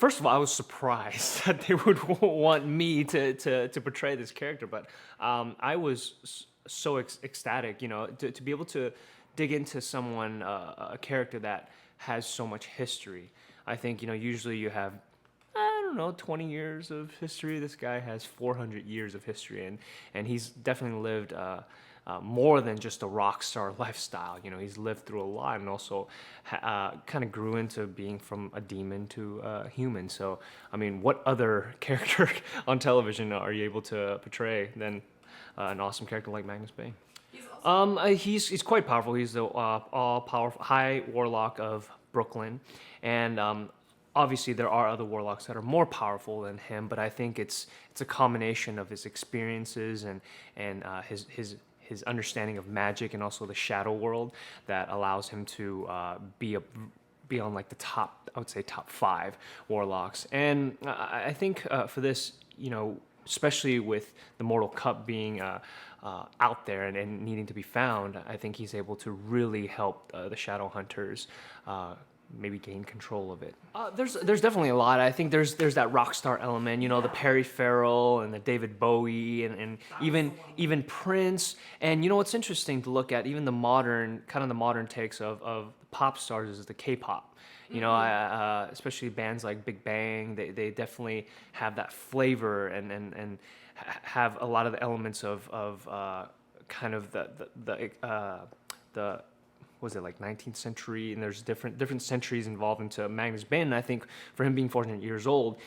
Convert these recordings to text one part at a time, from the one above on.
first of all, I was surprised that they would want me to portray this character, but I was so ecstatic, to be able to dig into someone, a character that has so much history. I think, usually you have, I don't know, 20 years of history. This guy has 400 years of history, and he's definitely lived more than just a rock star lifestyle. He's lived through a lot, and also kind of grew into being from a demon to a human. So, I mean, what other character on television are you able to portray than an awesome character like Magnus Bane? He's quite powerful. He's the all powerful High Warlock of Brooklyn, and obviously there are other warlocks that are more powerful than him. But I think it's a combination of his experiences and his understanding of magic, and also the shadow world, that allows him to be on like the top, I would say top 5 warlocks. And I think for this, especially with the Mortal Cup being out there and needing to be found, I think he's able to really help the Shadowhunters maybe gain control of it. There's definitely a lot. I think there's that rock star element, the Perry Farrell and the David Bowie and even Prince. And what's interesting to look at, even the modern takes of pop stars, is the K-pop. Especially bands like Big Bang, they definitely have that flavor and have a lot of the elements of kind of the was it like 19th century, and there's different centuries involved into Magnus Bane. And I think for him being 400 years old,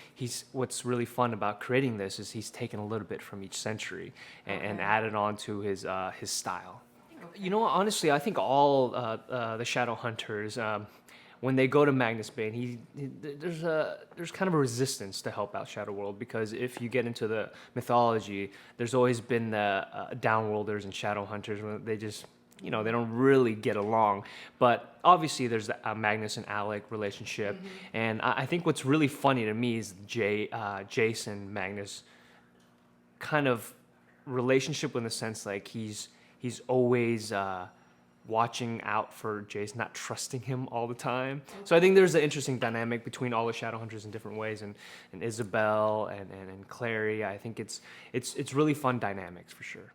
what's really fun about creating this is he's taken a little bit from each century and added on to his style. Honestly, I think all the Shadowhunters, when they go to Magnus Bane, there's kind of a resistance to help out Shadow World, because if you get into the mythology, there's always been the Downworlders and Shadowhunters, where they just they don't really get along. But obviously there's the Magnus and Alec relationship, and I think what's really funny to me is Jason Magnus kind of relationship, in the sense like he's always watching out for Jason, not trusting him all the time. So I think there's an interesting dynamic between all the Shadowhunters in different ways, and Isabel and Clary. I think it's really fun dynamics for sure.